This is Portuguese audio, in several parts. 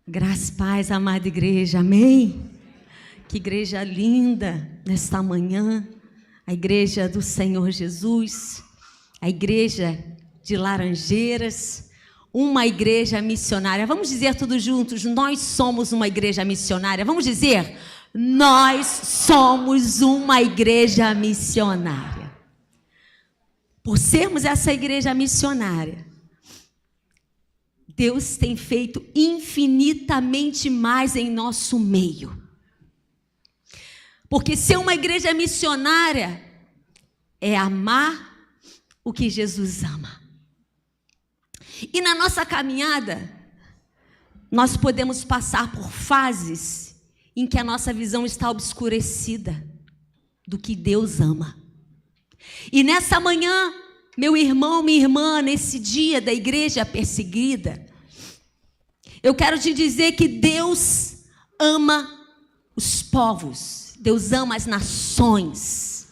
Graça e paz, amada igreja, amém? Que igreja linda nesta manhã, a igreja do Senhor Jesus, a igreja de Laranjeiras, uma igreja missionária. Vamos dizer tudo juntos, nós somos uma igreja missionária. Vamos dizer, nós somos uma igreja missionária. Por sermos essa igreja missionária, Deus tem feito infinitamente mais em nosso meio. Porque ser uma igreja missionária é amar o que Jesus ama. E na nossa caminhada, nós podemos passar por fases em que a nossa visão está obscurecida do que Deus ama. E nessa manhã, meu irmão, minha irmã, nesse dia da igreja perseguida, eu quero te dizer que Deus ama os povos, Deus ama as nações,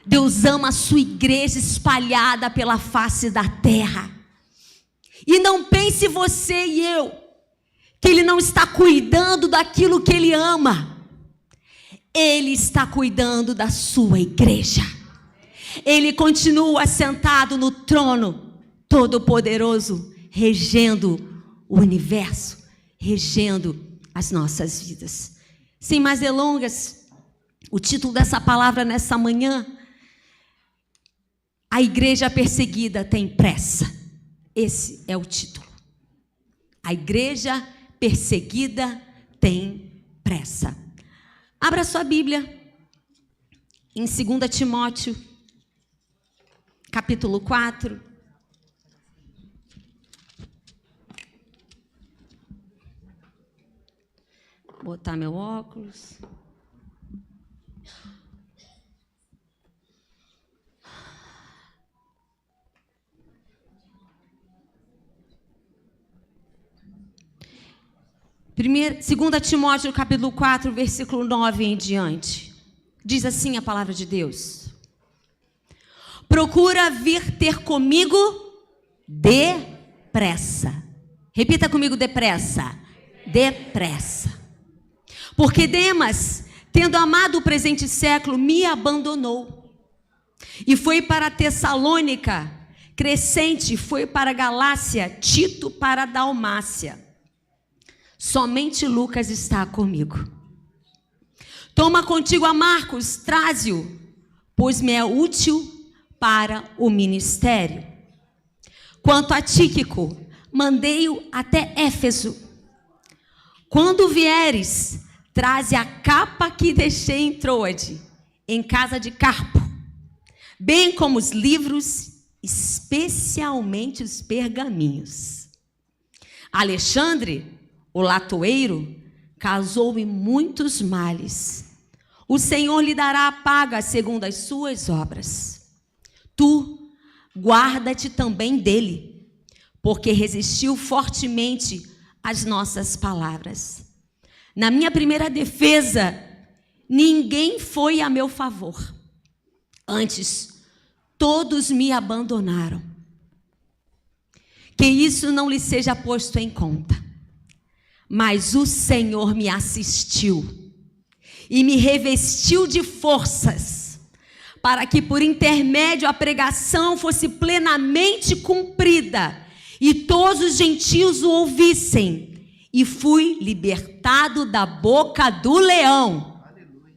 Deus ama a sua igreja espalhada pela face da terra. E não pense você e eu, que Ele não está cuidando daquilo que Ele ama. Ele está cuidando da sua igreja. Ele continua sentado no trono todo-poderoso, regendo o universo, regendo as nossas vidas. Sem mais delongas, o título dessa palavra nessa manhã, a igreja perseguida tem pressa. Esse é o título. A igreja perseguida tem pressa. Abra sua Bíblia em 2 Timóteo, capítulo 4. Vou botar meu óculos. Primeiro, 2 Timóteo, capítulo 4, versículo 9 em diante. Diz assim a palavra de Deus. Procura vir ter comigo depressa. Repita comigo, depressa. Depressa. Porque Demas, tendo amado o presente século, me abandonou. E foi para Tessalônica, Crescente foi para Galácia, Tito para Dalmácia. Somente Lucas está comigo. Toma contigo a Marcos, traze-o, pois me é útil para o ministério. Quanto a Tíquico, mandei-o até Éfeso. Quando vieres, traze a capa que deixei em Troade, em casa de Carpo, bem como os livros, especialmente os pergaminhos. Alexandre, o latoeiro, causou-me muitos males. O Senhor lhe dará a paga segundo as suas obras. Tu, guarda-te também dele, porque resistiu fortemente às nossas palavras. Na minha primeira defesa, ninguém foi a meu favor. Antes, todos me abandonaram. Que isso não lhe seja posto em conta. Mas o Senhor me assistiu e me revestiu de forças, para que por intermédio a pregação fosse plenamente cumprida e todos os gentios o ouvissem, e fui libertado da boca do leão. Aleluia.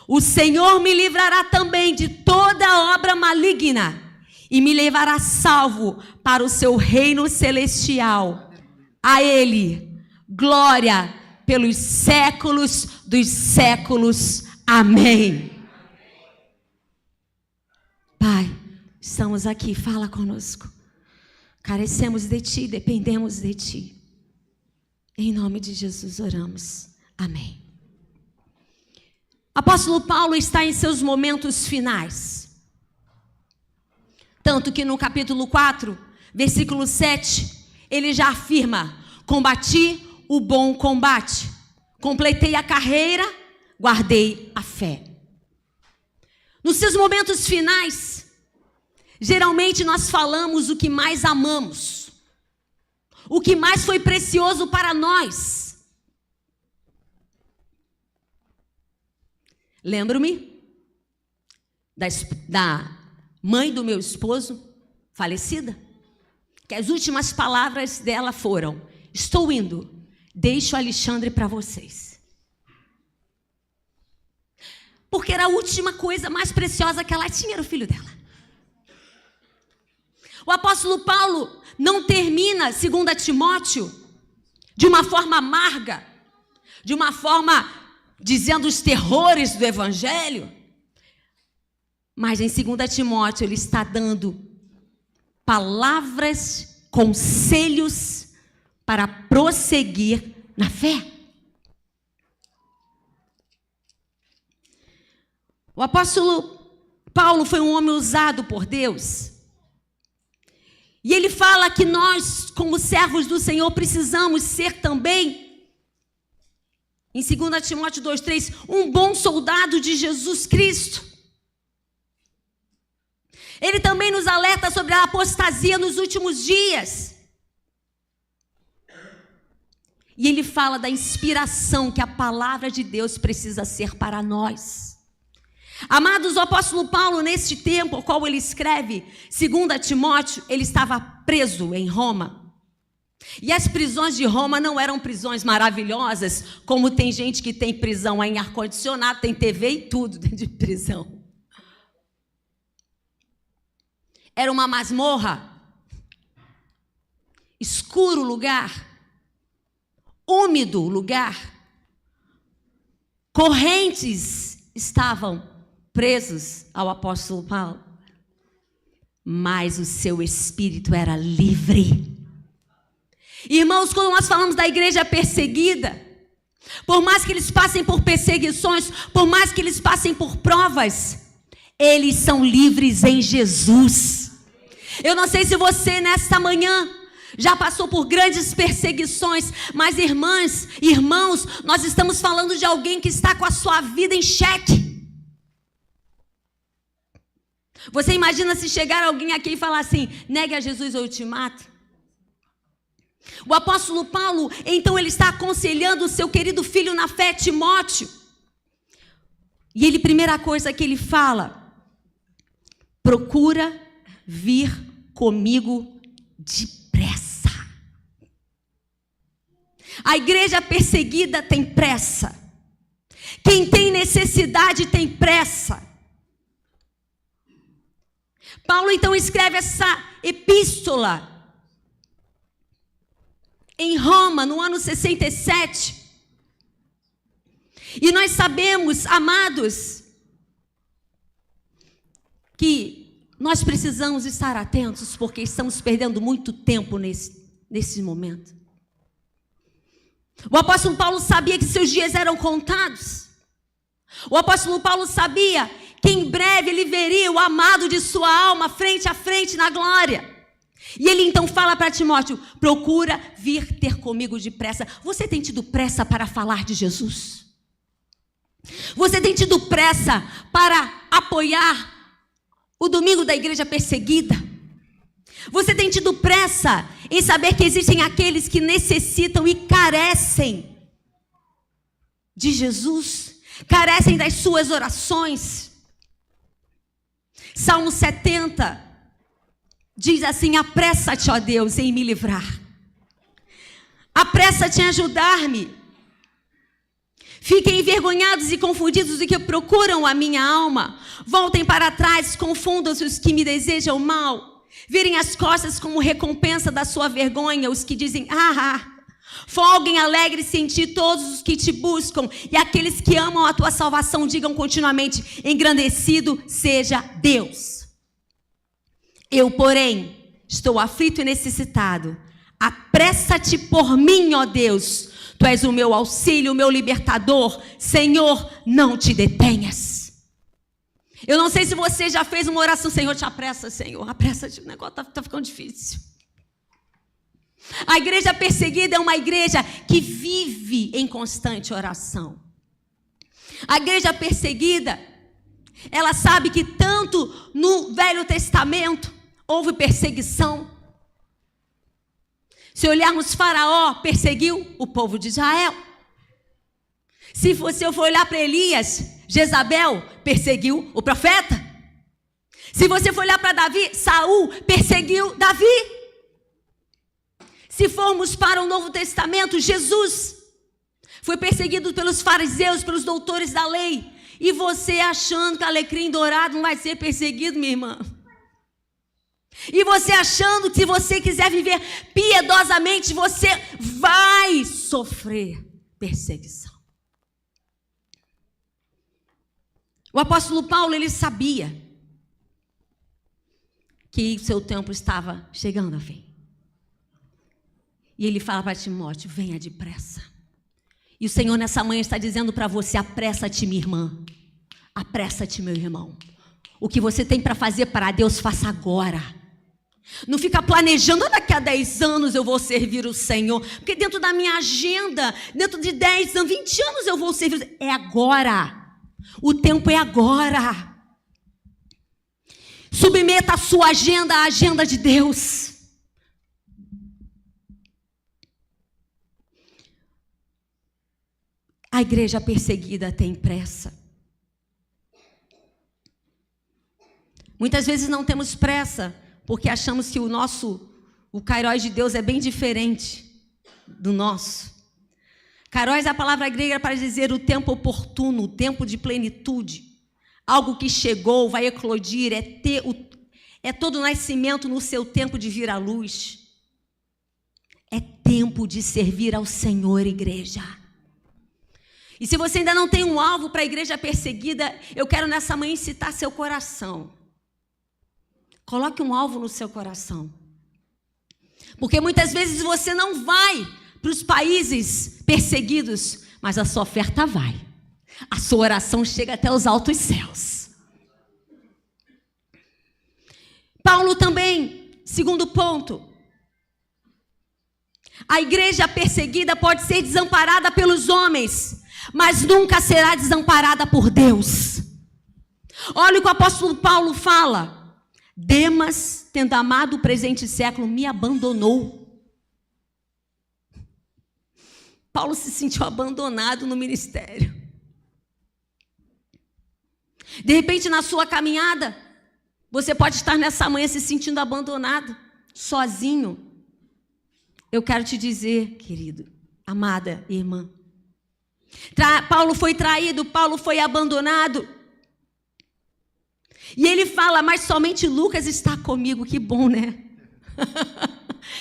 O Senhor me livrará também de toda obra maligna e me levará salvo para o seu reino celestial. A Ele glória pelos séculos dos séculos. Amém. Pai, estamos aqui, fala conosco. Carecemos de Ti, dependemos de Ti. Em nome de Jesus oramos. Amém. Apóstolo Paulo está em seus momentos finais. Tanto que no capítulo 4, versículo 7, ele já afirma: combati o bom combate, completei a carreira, guardei a fé. Nos seus momentos finais, geralmente nós falamos o que mais amamos, o que mais foi precioso para nós. Lembro-me da mãe do meu esposo, falecida, que as últimas palavras dela foram: estou indo, deixo Alexandre para vocês. Porque era a última coisa mais preciosa que ela tinha, era o filho dela. O apóstolo Paulo não termina 2 Timóteo de uma forma amarga, de uma forma dizendo os terrores do evangelho, mas em 2 Timóteo ele está dando palavras, conselhos para prosseguir na fé. O apóstolo Paulo foi um homem usado por Deus. E ele fala que nós, como servos do Senhor, precisamos ser também, em 2 Timóteo 2,3, um bom soldado de Jesus Cristo. Ele também nos alerta sobre a apostasia nos últimos dias. E ele fala da inspiração que a palavra de Deus precisa ser para nós. Amados, o apóstolo Paulo, neste tempo ao qual ele escreve 2 Timóteo, ele estava preso em Roma. E as prisões de Roma não eram prisões maravilhosas, como tem gente que tem prisão em ar-condicionado, tem TV e tudo dentro de prisão. Era uma masmorra, escuro lugar, úmido lugar, correntes estavam presos ao apóstolo Paulo, mas o seu espírito era livre. Irmãos, quando nós falamos da igreja perseguida, por mais que eles passem por perseguições, por mais que eles passem por provas, eles são livres em Jesus. Eu não sei se você nesta manhã já passou por grandes perseguições, mas irmãs, irmãos, nós estamos falando de alguém que está com a sua vida em xeque. Você imagina se chegar alguém aqui e falar assim: negue a Jesus ou eu te mato? O apóstolo Paulo, então, ele está aconselhando o seu querido filho na fé, Timóteo. E ele, primeira coisa que ele fala: procura vir comigo depressa. A igreja perseguida tem pressa. Quem tem necessidade tem pressa. Paulo então escreve essa epístola em Roma, no ano 67. E nós sabemos, amados, que nós precisamos estar atentos, porque estamos perdendo muito tempo nesse momento. O apóstolo Paulo sabia que seus dias eram contados. O apóstolo Paulo sabia que em breve ele veria o amado de sua alma frente a frente na glória. E ele então fala para Timóteo: procura vir ter comigo depressa. Você tem tido pressa para falar de Jesus? Você tem tido pressa para apoiar o domingo da igreja perseguida? Você tem tido pressa em saber que existem aqueles que necessitam e carecem de Jesus? Carecem das suas orações? Salmo 70 diz assim: apressa-te, ó Deus, em me livrar. Apressa-te em ajudar-me. Fiquem envergonhados e confundidos os que procuram a minha alma. Voltem para trás, confundam-se os que me desejam mal. Virem as costas como recompensa da sua vergonha os que dizem: folguem alegres em ti todos os que te buscam, e aqueles que amam a tua salvação digam continuamente: engrandecido seja Deus. Eu, porém, estou aflito e necessitado. Apressa-te por mim, ó Deus. Tu és o meu auxílio, o meu libertador. Senhor, não te detenhas. Eu não sei se você já fez uma oração: Senhor, te apressa, Senhor. Apressa-te, o negócio está ficando difícil. A igreja perseguida é uma igreja que vive em constante oração. A igreja perseguida, ela sabe que tanto no Velho Testamento houve perseguição. Se olharmos, Faraó perseguiu o povo de Israel. Se você for olhar para Elias, Jezabel perseguiu o profeta. Se você for olhar para Davi, Saul perseguiu Davi. Se formos para o Novo Testamento, Jesus foi perseguido pelos fariseus, pelos doutores da lei. E você achando que alecrim dourado não vai ser perseguido, minha irmã. E você achando que se você quiser viver piedosamente, você vai sofrer perseguição. O apóstolo Paulo, ele sabia que seu tempo estava chegando a fim. E ele fala para Timóteo, venha depressa. E o Senhor nessa manhã está dizendo para você, apressa-te, minha irmã. Apressa-te, meu irmão. O que você tem para fazer para Deus, faça agora. Não fica planejando, daqui a 10 anos eu vou servir o Senhor. Porque dentro da minha agenda, dentro de 10 anos, 20 anos eu vou servir o Senhor. É agora. O tempo é agora. Submeta a sua agenda à agenda de Deus. A igreja perseguida tem pressa. Muitas vezes não temos pressa, porque achamos que o Kairos de Deus é bem diferente do nosso. Kairos é a palavra grega para dizer o tempo oportuno, o tempo de plenitude. Algo que chegou, vai eclodir, é todo nascimento no seu tempo de vir à luz. É tempo de servir ao Senhor, igreja. E se você ainda não tem um alvo para a igreja perseguida, eu quero nessa manhã incitar seu coração. Coloque um alvo no seu coração. Porque muitas vezes você não vai para os países perseguidos, mas a sua oferta vai. A sua oração chega até os altos céus. Paulo também, segundo ponto. A igreja perseguida pode ser desamparada pelos homens, mas nunca será desamparada por Deus. Olha o que o apóstolo Paulo fala. Demas, tendo amado o presente século, me abandonou. Paulo se sentiu abandonado no ministério. De repente, na sua caminhada, você pode estar nessa manhã se sentindo abandonado, sozinho. Eu quero te dizer, querido, amada irmã, Paulo foi traído, Paulo foi abandonado. E ele fala, mas somente Lucas está comigo. Que bom, né?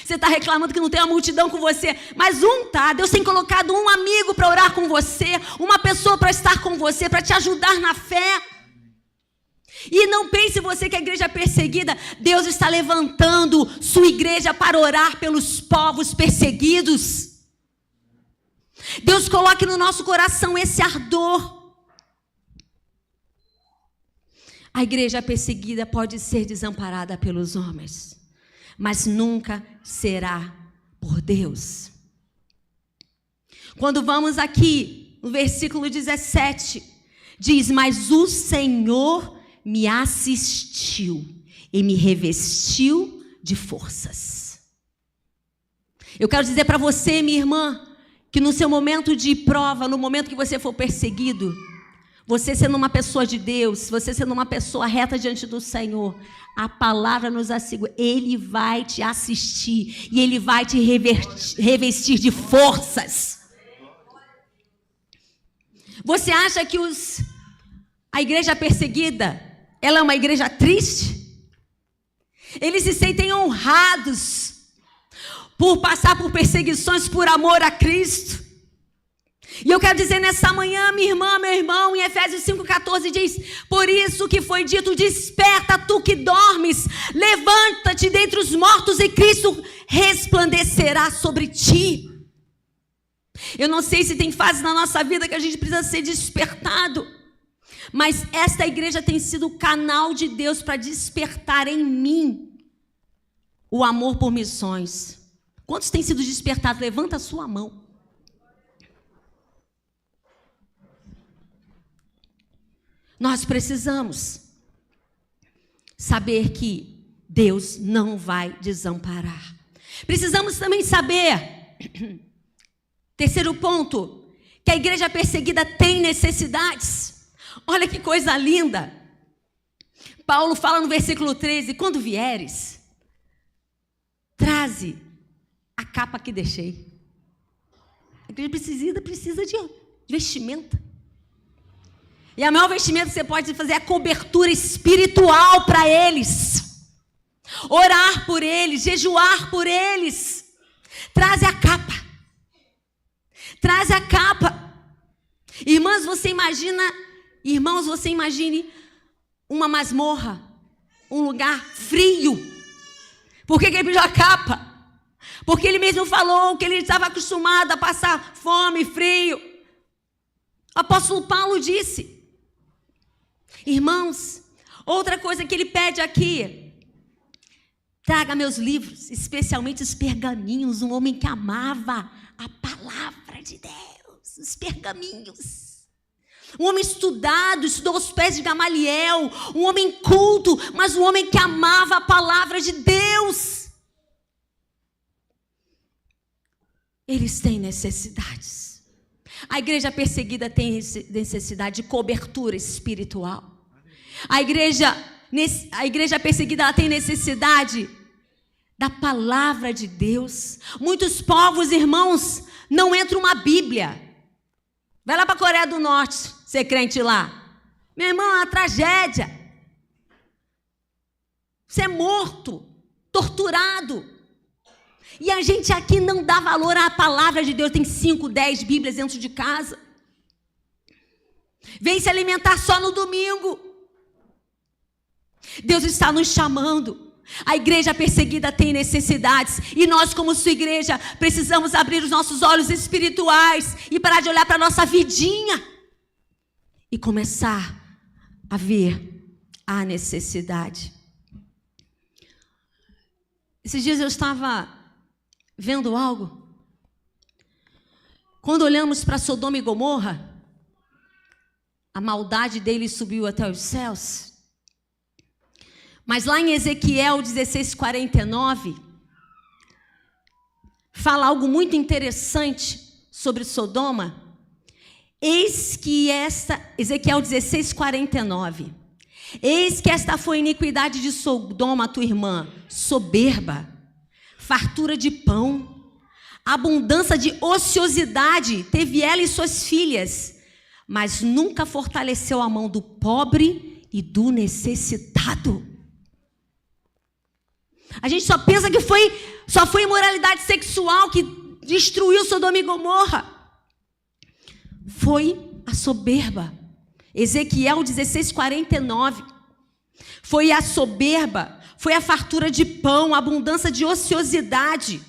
Você está reclamando que não tem uma multidão com você, mas tá. Deus tem colocado um amigo para orar com você, uma pessoa para estar com você, para te ajudar na fé. E não pense você que a igreja é perseguida. Deus está levantando sua igreja para orar pelos povos perseguidos. Deus coloque no nosso coração esse ardor. A igreja perseguida pode ser desamparada pelos homens, mas nunca será por Deus. Quando vamos aqui no versículo 17, diz, mas o Senhor me assistiu e me revestiu de forças. Eu quero dizer para você, minha irmã, que no seu momento de prova, no momento que você for perseguido, você sendo uma pessoa de Deus, você sendo uma pessoa reta diante do Senhor, a palavra nos assegura, Ele vai te assistir e Ele vai te revestir de forças. Você acha que a igreja perseguida, ela é uma igreja triste? Eles se sentem honrados por passar por perseguições por amor a Cristo. E eu quero dizer nessa manhã, minha irmã, meu irmão, em Efésios 5,14 diz, por isso que foi dito, desperta tu que dormes, levanta-te dentre os mortos e Cristo resplandecerá sobre ti. Eu não sei se tem fases na nossa vida que a gente precisa ser despertado, mas esta igreja tem sido o canal de Deus para despertar em mim o amor por missões. Quantos têm sido despertados? Levanta a sua mão. Nós precisamos saber que Deus não vai desamparar. Precisamos também saber, terceiro ponto, que a igreja perseguida tem necessidades. Olha que coisa linda. Paulo fala no versículo 13, quando vieres, traze a capa que deixei. A igreja precisa de vestimenta. E a maior vestimenta que você pode fazer é a cobertura espiritual para eles. Orar por eles, jejuar por eles. Traze a capa. Traze a capa. Irmãos, você imagine uma masmorra, um lugar frio. Por que ele pediu a capa? Porque ele mesmo falou que ele estava acostumado a passar fome, frio. O apóstolo Paulo disse. Irmãos, outra coisa que ele pede aqui: traga meus livros, especialmente os pergaminhos. Um homem que amava a palavra de Deus, os pergaminhos. Um homem estudado, estudou aos pés de Gamaliel, um homem culto, mas um homem que amava a palavra de Deus. Eles têm necessidades. A igreja perseguida tem necessidade de cobertura espiritual. A igreja perseguida, ela tem necessidade da palavra de Deus. Muitos povos, irmãos, não entram uma Bíblia. Vai lá para a Coreia do Norte, ser crente lá. Meu irmão, é uma tragédia. Você é morto, torturado. E a gente aqui não dá valor à palavra de Deus. Tem 5, 10 Bíblias dentro de casa. Vem se alimentar só no domingo. Deus está nos chamando. A igreja perseguida tem necessidades. E nós, como sua igreja, precisamos abrir os nossos olhos espirituais e parar de olhar para a nossa vidinha e começar a ver a necessidade. Esses dias eu estava vendo algo. Quando olhamos para Sodoma e Gomorra, a maldade deles subiu até os céus. Mas lá em Ezequiel 16:49, fala algo muito interessante sobre Sodoma. Eis que Ezequiel 16:49, eis que esta foi a iniquidade de Sodoma, tua irmã, soberba, fartura de pão, abundância de ociosidade, teve ela e suas filhas, mas nunca fortaleceu a mão do pobre e do necessitado. A gente só pensa que só foi imoralidade sexual que destruiu Sodoma e Gomorra. Foi a soberba. Ezequiel 16:49. Foi a soberba, foi a fartura de pão, a abundância de ociosidade.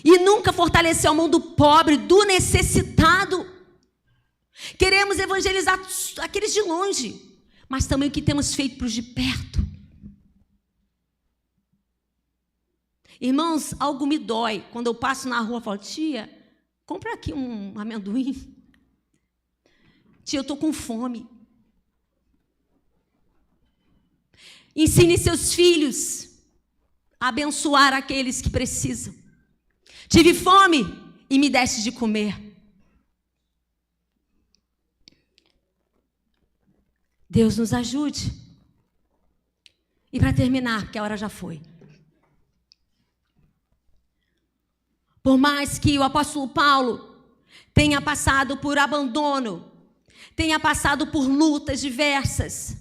E nunca fortaleceu a mão do pobre, do necessitado. Queremos evangelizar aqueles de longe, mas também o que temos feito para os de perto. Irmãos, algo me dói. Quando eu passo na rua, eu falo: tia, compra aqui um amendoim. Tia, eu estou com fome. Ensine seus filhos a abençoar aqueles que precisam. Tive fome e me deste de comer. Deus nos ajude. E para terminar, porque a hora já foi. Por mais que o apóstolo Paulo tenha passado por abandono, tenha passado por lutas diversas,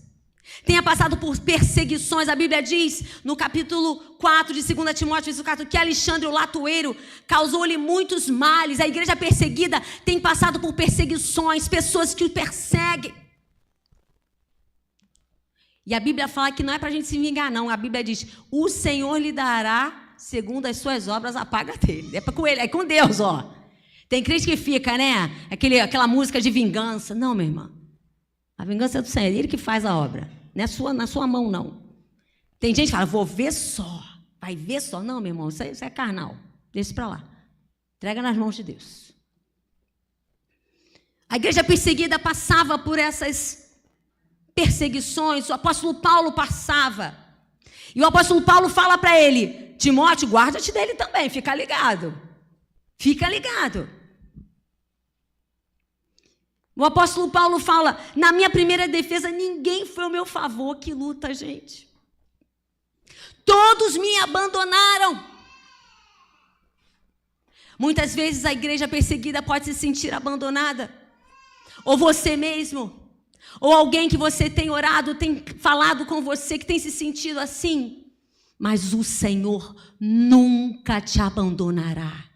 tenha passado por perseguições, a Bíblia diz no capítulo 4 de 2 Timóteo, que Alexandre o latoeiro causou-lhe muitos males. A igreja perseguida tem passado por perseguições, pessoas que o perseguem. E a Bíblia fala que não é para a gente se vingar, não. A Bíblia diz: o Senhor lhe dará segundo as suas obras a paga dele. É com ele, é com Deus, ó. Tem crente que fica, né? Aquela música de vingança. Não, meu irmão. A vingança é do Senhor, ele que faz a obra. Não é na sua mão, não. Tem gente que fala: vou ver só. Vai ver só. Não, meu irmão, isso é carnal. Deixa isso para lá. Entrega nas mãos de Deus. A igreja perseguida passava por essas perseguições. O apóstolo Paulo passava. E o apóstolo Paulo fala para ele: Timóteo, guarda-te dele também, fica ligado. Fica ligado. O apóstolo Paulo fala, na minha primeira defesa, ninguém foi ao meu favor. Que luta, gente. Todos me abandonaram. Muitas vezes a igreja perseguida pode se sentir abandonada. Ou você mesmo. Ou alguém que você tem orado, tem falado com você, que tem se sentido assim. Mas o Senhor nunca te abandonará.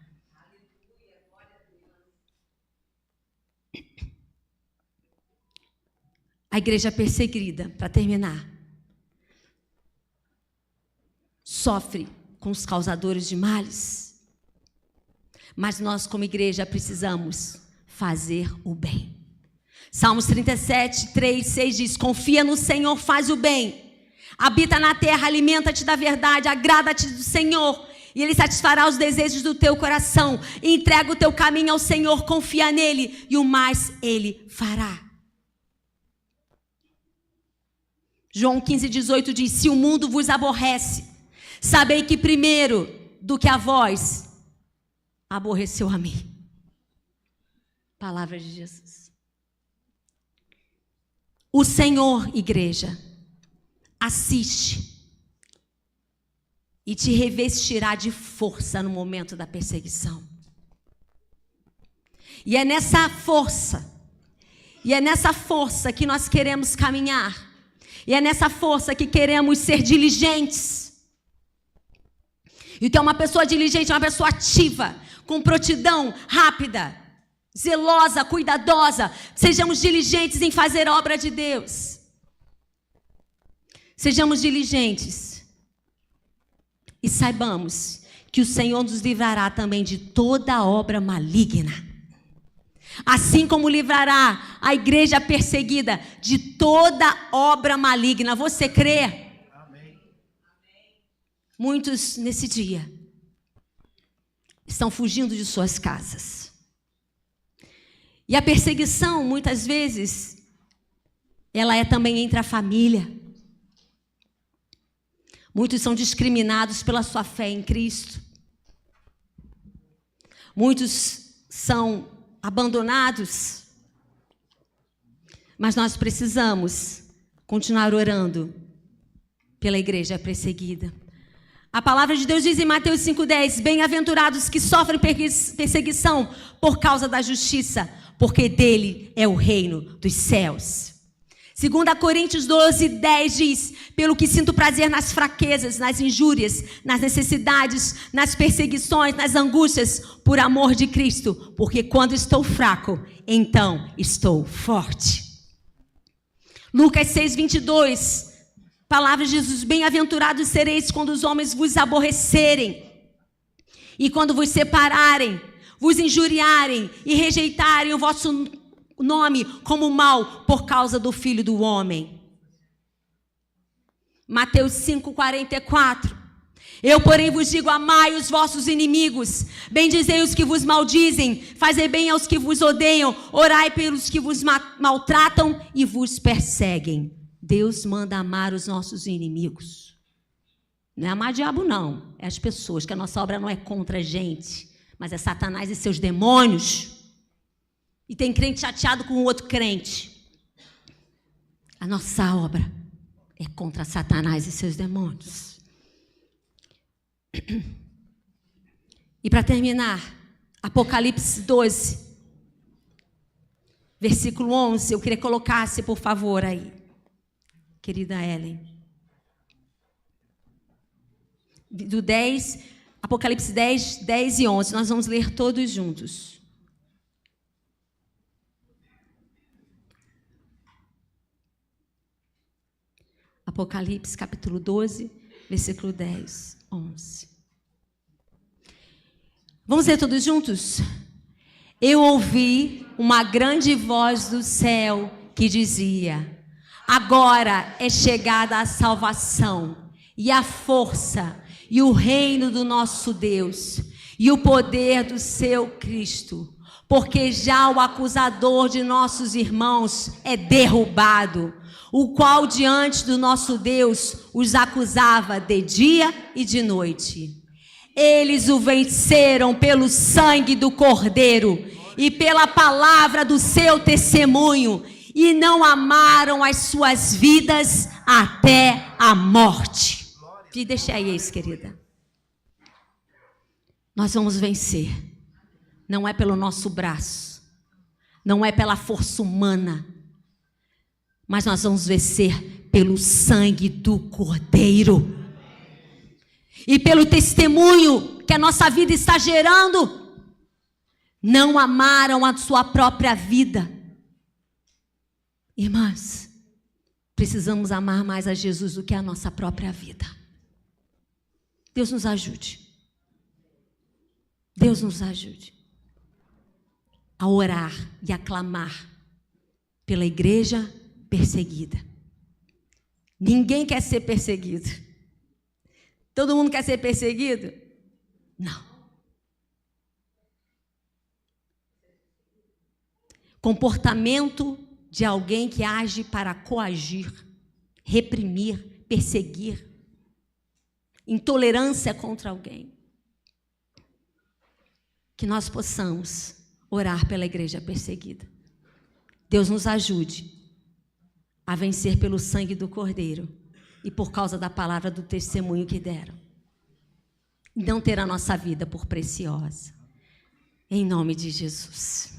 A igreja perseguida, para terminar, sofre com os causadores de males. Mas nós, como igreja, precisamos fazer o bem. Salmos 37, 3, 6 diz, confia no Senhor, faz o bem. Habita na terra, alimenta-te da verdade, agrada-te do Senhor, e Ele satisfará os desejos do teu coração. Entrega o teu caminho ao Senhor, confia nele, e o mais Ele fará. João 15, 18 diz, se o mundo vos aborrece, sabei que primeiro do que a vós, aborreceu a mim. Palavra de Jesus. O Senhor, igreja, assiste e te revestirá de força no momento da perseguição. E é nessa força que nós queremos caminhar. E é nessa força que queremos ser diligentes. E que é uma pessoa diligente, uma pessoa ativa, com prontidão, rápida, zelosa, cuidadosa. Sejamos diligentes em fazer a obra de Deus. Sejamos diligentes. E saibamos que o Senhor nos livrará também de toda obra maligna. Assim como livrará a igreja perseguida de toda obra maligna. Você crê? Amém. Muitos nesse dia estão fugindo de suas casas. E a perseguição, muitas vezes, ela é também entre a família. Muitos são discriminados pela sua fé em Cristo. Muitos são abandonados, mas nós precisamos continuar orando pela igreja perseguida. A palavra de Deus diz em Mateus 5,10, bem-aventurados que sofrem perseguição por causa da justiça, porque dele é o reino dos céus. 2 Coríntios 12:10 diz, pelo que sinto prazer nas fraquezas, nas injúrias, nas necessidades, nas perseguições, nas angústias, por amor de Cristo, porque quando estou fraco, então estou forte. Lucas 6:22, palavras de Jesus, bem-aventurados sereis quando os homens vos aborrecerem, e quando vos separarem, vos injuriarem e rejeitarem o vosso nome como mal por causa do Filho do Homem. Mateus 5:44. Eu, porém, vos digo, amai os vossos inimigos, bendizei os que vos maldizem, fazei bem aos que vos odeiam, orai pelos que vos maltratam e vos perseguem. Deus manda amar os nossos inimigos. Não é amar diabo, não. É as pessoas, que a nossa obra não é contra a gente, mas é Satanás e seus demônios. E tem crente chateado com o outro crente. A nossa obra é contra Satanás e seus demônios. E para terminar, Apocalipse 12, versículo 11. Eu queria que colocasse, por favor, aí, querida Ellen. Do 10, Apocalipse 10, 10 e 11. Nós vamos ler todos juntos. Apocalipse, capítulo 12, versículo 10, 11. Vamos ler todos juntos? Eu ouvi uma grande voz do céu que dizia, agora é chegada a salvação e a força e o reino do nosso Deus e o poder do seu Cristo, porque já o acusador de nossos irmãos é derrubado, o qual diante do nosso Deus os acusava de dia e de noite. Eles o venceram pelo sangue do Cordeiro e pela palavra do seu testemunho, e não amaram as suas vidas até a morte. E deixa aí isso, querida. Nós vamos vencer. Não é pelo nosso braço, não é pela força humana, mas nós vamos vencer pelo sangue do Cordeiro e pelo testemunho que a nossa vida está gerando. Não amaram a sua própria vida. Irmãs, precisamos amar mais a Jesus do que a nossa própria vida. Deus nos ajude. Deus nos ajude a orar e a clamar pela igreja perseguida. Ninguém quer ser perseguido. Todo mundo quer ser perseguido? Não. Comportamento de alguém que age para coagir, reprimir, perseguir. Intolerância contra alguém. Que nós possamos orar pela igreja perseguida. Deus nos ajude a vencer pelo sangue do Cordeiro e por causa da palavra do testemunho que deram. Não ter a nossa vida por preciosa. Em nome de Jesus.